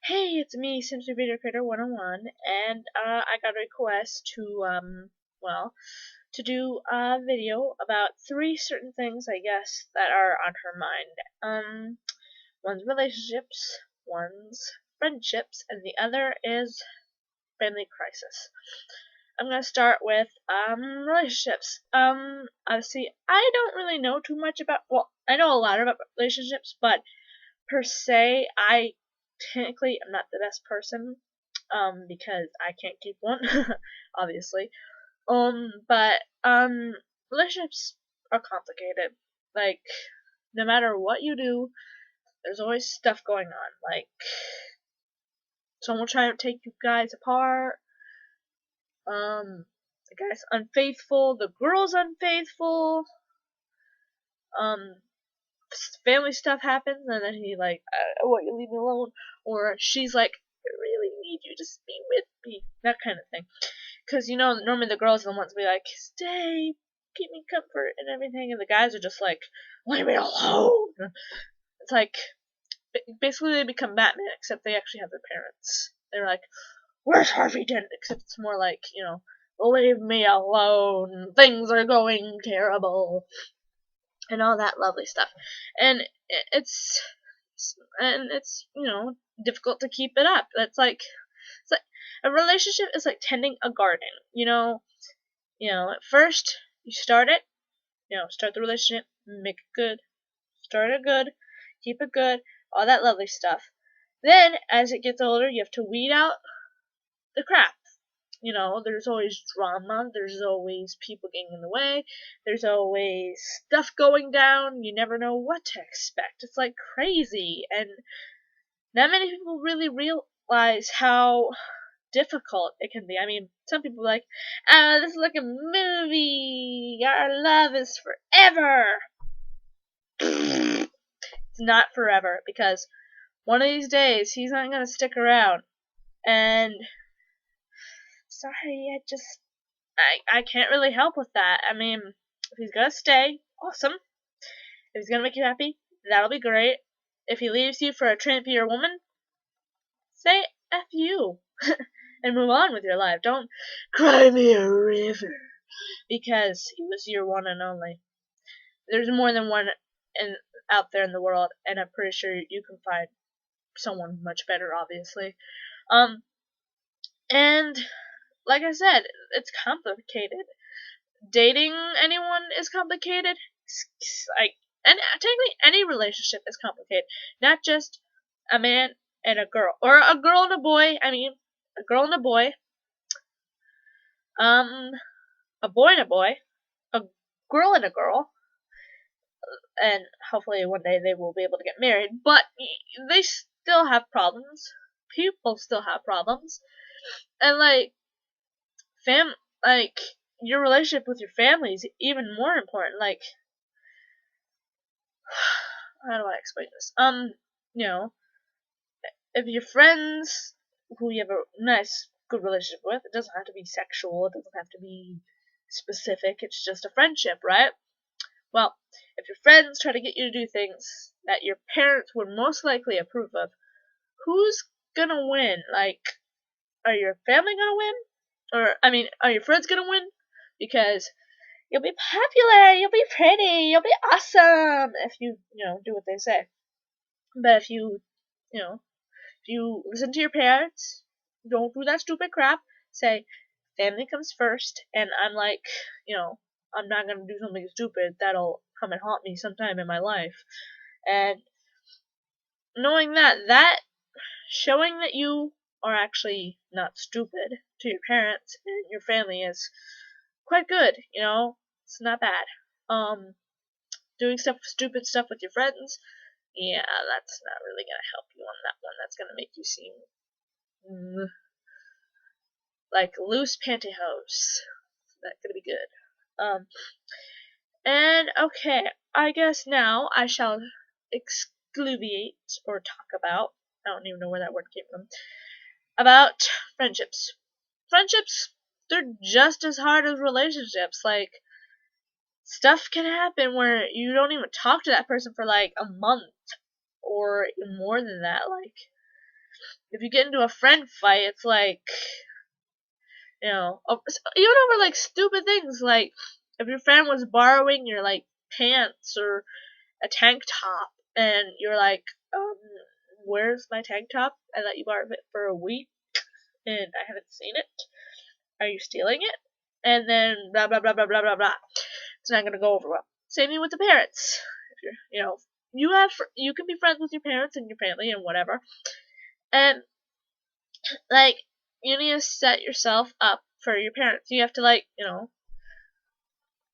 Hey, it's me, Simply Video Creator 101, and I got a request to, to do a video about three certain things, I guess, that are on her mind. One's relationships, one's friendships, and the other is family crisis. I'm gonna start with, relationships. Obviously, I don't really know too much about, I know a lot about relationships, but per se, I technically I'm not the best person, because I can't keep one, obviously. But relationships are complicated. Like, no matter what you do, there's always stuff going on. Like, someone will try to take you guys apart. The guy's unfaithful, the girl's unfaithful. Um, Family stuff happens, and then he like, I want you to leave me alone, or she's like, I really need you to be with me, that kind of thing. Because normally the girls are the ones to be like, stay, keep me comfort and everything, and the guys are just like, leave me alone. It's like basically they become Batman, except they actually have their parents. They're like, where's Harvey Dent? Except it's more like, leave me alone, things are going terrible, and all that lovely stuff. And it's difficult to keep it up. It's like a relationship is like tending a garden. At first you start it, start the relationship, make it good, start it good, keep it good, all that lovely stuff. Then as it gets older, you have to weed out the crap. There's always drama, there's always people getting in the way, there's always stuff going down, you never know what to expect. It's like crazy, and not many people really realize how difficult it can be. I mean, some people are like, this is like a movie, our love is forever. It's not forever, because one of these days he's not going to stick around, and sorry, I can't really help with that. I mean, if he's gonna stay, awesome. If he's gonna make you happy, that'll be great. If he leaves you for a trampier woman, say F you. And move on with your life. Don't cry me a river, because he was your one and only. There's more than one out there in the world, and I'm pretty sure you can find someone much better, obviously. And like I said, it's complicated. Dating anyone is complicated. Like, and technically any relationship is complicated. Not just a man and a girl, or a girl and a boy. I mean, a girl and a boy. A boy and a boy. A girl and a girl. And hopefully one day they will be able to get married. But they still have problems. People still have problems. And like your relationship with your family is even more important. Like, how do I explain this? If your friends who you have a nice, good relationship with, it doesn't have to be sexual, it doesn't have to be specific, it's just a friendship, right? Well, if your friends try to get you to do things that your parents would most likely approve of, who's gonna win? Like, are your family gonna win? Are your friends gonna win? Because you'll be popular, you'll be pretty, you'll be awesome if you, do what they say. But if you listen to your parents, don't do that stupid crap, say, family comes first, and I'm like, I'm not gonna do something stupid that'll come and haunt me sometime in my life. And knowing that showing that you are actually not stupid to your parents and your family is quite good, it's not bad. Doing stupid stuff with your friends, yeah, that's not really gonna help you on that one. That's gonna make you seem like loose pantyhose. That's gonna be good. And okay, I guess now I shall excluviate or talk about, I don't even know where that word came from, about friendships. Friendships, they're just as hard as relationships. Like, stuff can happen where you don't even talk to that person for like a month or more than that. Like, if you get into a friend fight, it's like, even over like stupid things, like if your friend was borrowing your like pants or a tank top, and you're like, where's my tank top? I let you borrow it for a week, and I haven't seen it. Are you stealing it? And then blah blah blah blah blah blah blah. It's not gonna go over well. Same thing with the parents. If you're, you can be friends with your parents and your family and whatever, and like you need to set yourself up for your parents. You have to you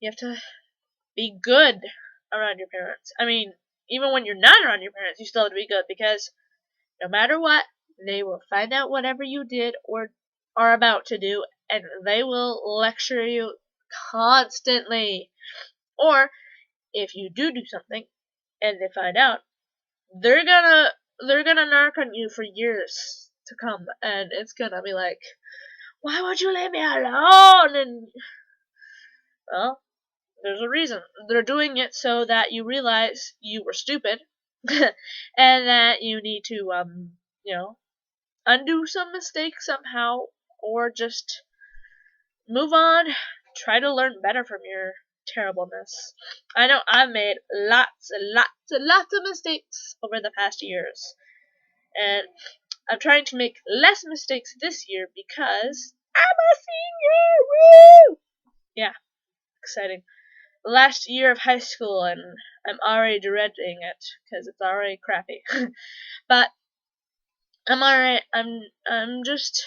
have to be good around your parents. I mean, even when you're not around your parents, you still have to be good, because no matter what, they will find out whatever you did or are about to do, and they will lecture you constantly. Or if you do something and they find out, they're gonna narc on you for years to come, and it's gonna be like, why would you leave me alone? And well, there's a reason. They're doing it so that you realize you were stupid, and that you need to undo some mistakes somehow, or just move on. Try to learn better from your terribleness. I know I've made lots and lots and lots of mistakes over the past years, and I'm trying to make less mistakes this year because I'm a senior. Woo! Yeah, exciting. Last year of high school, and I'm already dreading it because it's already crappy. But I'm alright. I'm just,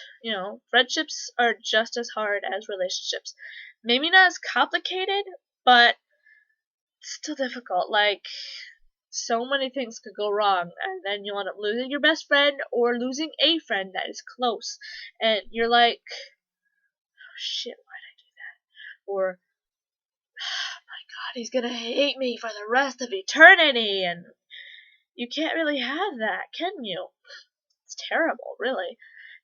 friendships are just as hard as relationships. Maybe not as complicated, but still difficult. Like, so many things could go wrong, and then you'll end up losing your best friend or losing a friend that is close. And you're like, oh shit, why'd I do that? Or, oh my god, he's gonna hate me for the rest of eternity. And you can't really have that, can you? It's terrible, really.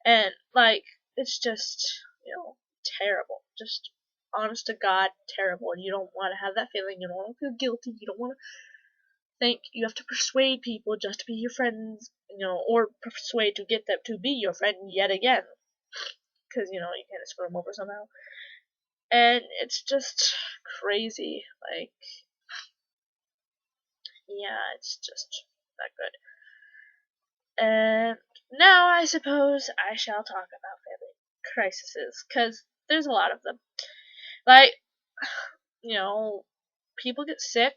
And, like, it's just, terrible. Just, honest to God, terrible. And you don't want to have that feeling. You don't want to feel guilty. You don't want to think you have to persuade people just to be your friends, or persuade to get them to be your friend yet again. Because, you can't screw them over somehow. And it's just crazy. Like, yeah, it's just not good. And now I suppose I shall talk about family crises, because there's a lot of them. Like, people get sick.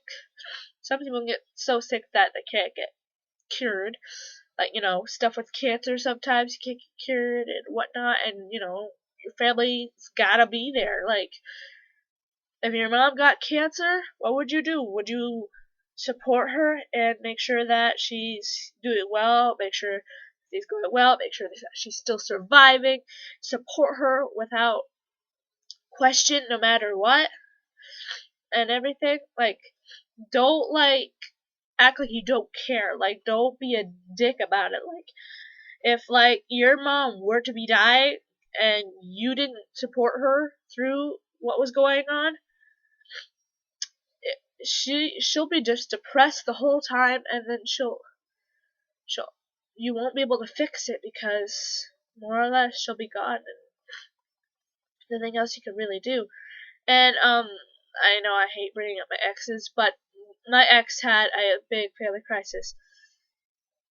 Some people get so sick that they can't get cured. Like, stuff with cancer sometimes you can't get cured and whatnot, and, your family's gotta be there. Like, if your mom got cancer, what would you do? Would you support her and make sure that she's doing well, make sure she's going well, make sure that she's still surviving, support her without question no matter what, and everything? Like, don't, act like you don't care. Like, don't be a dick about it. Like, if, your mom were to be dying and you didn't support her through what was going on, she'll be just depressed the whole time, and then she'll you won't be able to fix it, because more or less she'll be gone, and nothing else you can really do. And I know I hate bringing up my exes, but my ex had a big family crisis.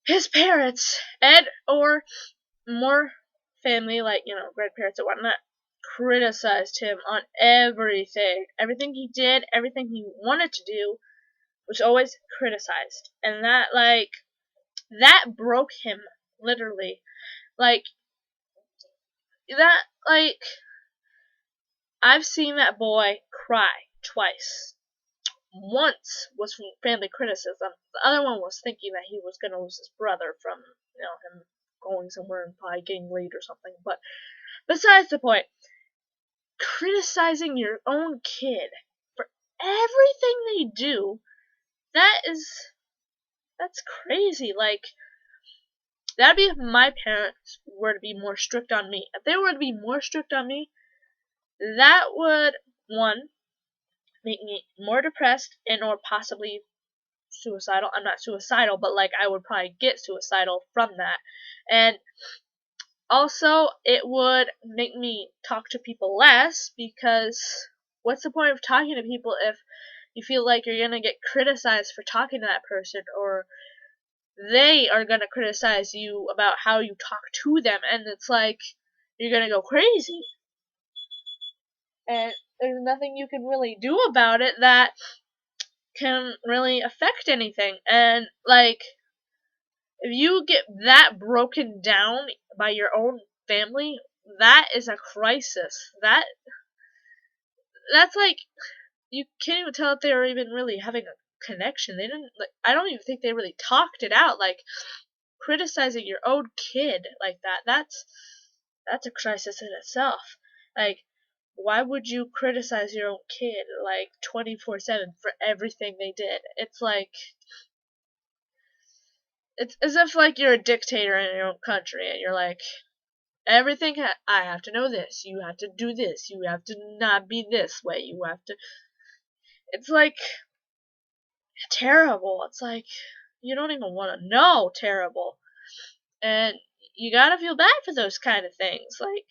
His parents, or more family, like, grandparents and whatnot, criticized him on everything. Everything he did, everything he wanted to do, was always criticized. And that broke him, literally. Like, I've seen that boy cry twice. Once was from family criticism. The other one was thinking that he was gonna lose his brother from, him going somewhere and probably getting laid or something. But besides the point, criticizing your own kid for everything they do, that's crazy. Like, that'd be if my parents were to be more strict on me. If they were to be more strict on me, that would, one, make me more depressed and or possibly suicidal. I'm not suicidal, but like I would probably get suicidal from that. And also, it would make me talk to people less, because what's the point of talking to people if you feel like you're gonna get criticized for talking to that person, or they are gonna criticize you about how you talk to them, and it's like you're gonna go crazy. And there's nothing you can really do about it that can really affect anything. And like, if you get that broken down by your own family, that is a crisis. That's like, you can't even tell if they were even really having a connection. They didn't, like, I don't even think they really talked it out. Like, criticizing your own kid like that's a crisis in itself. Like, why would you criticize your own kid like 24/7 for everything they did? It's like, it's as if like you're a dictator in your own country and you're like, everything I have to know this, you have to do this, you have to not be this way, you have to. It's like terrible. It's like you don't even want to know terrible. And you gotta feel bad for those kind of things. Like,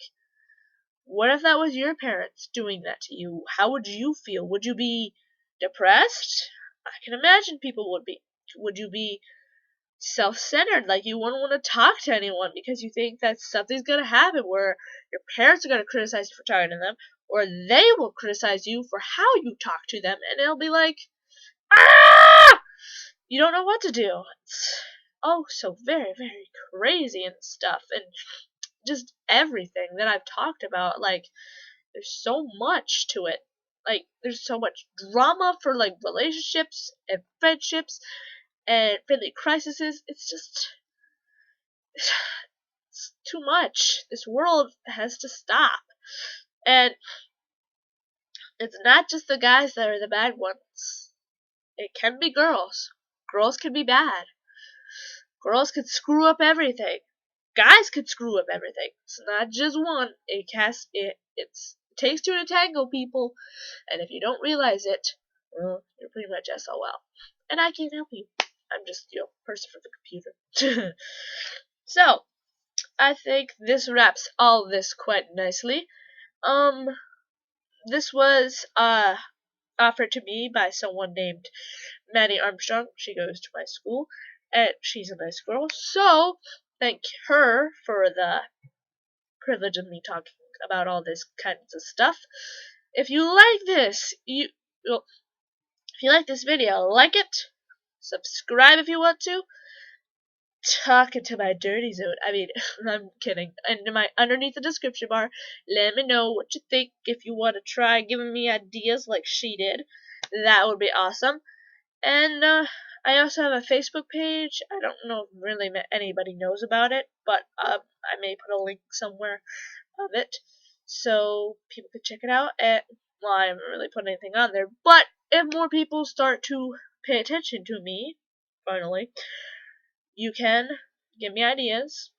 what if that was your parents doing that to you? How would you feel? Would you be depressed? I can imagine people would be. Would you be self-centered, like you wouldn't want to talk to anyone because you think that something's going to happen where your parents are going to criticize you for talking to them, or they will criticize you for how you talk to them, and it'll be like, ah! You don't know what to do. It's oh so very, very crazy and stuff, and just everything that I've talked about. Like, there's so much to it. Like, there's so much drama for like relationships and friendships and family crises. It's just, it's too much. This world has to stop. And it's not just the guys that are the bad ones. It can be girls. Girls can be bad. Girls could screw up everything. Guys could screw up everything. It's not just one. It takes two to tango, people. And if you don't realize it, well, you're pretty much SOL. And I can't help you. I'm just, person from the computer. So, I think this wraps all this quite nicely. This was, offered to me by someone named Maddie Armstrong. She goes to my school, and she's a nice girl. So, thank her for the privilege of me talking about all this kinds of stuff. If you like this, well, if you like this video, like it, subscribe if you want to. Talk into my dirty zone. I mean, I'm kidding. And underneath the description bar, let me know what you think. If you want to try giving me ideas like she did, that would be awesome. And I also have a Facebook page. I don't know if really anybody knows about it, but I may put a link somewhere of it so people can check it out. And well, I haven't really put anything on there, but if more people start to pay attention to me, finally, you can give me ideas,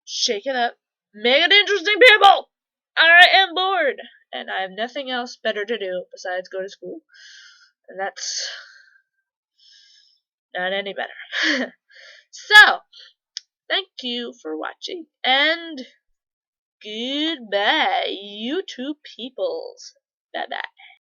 shake it up, make it interesting, people! I am bored, and I have nothing else better to do besides go to school. And that's not any better. So, thank you for watching, and goodbye, YouTube peoples. Bye-bye.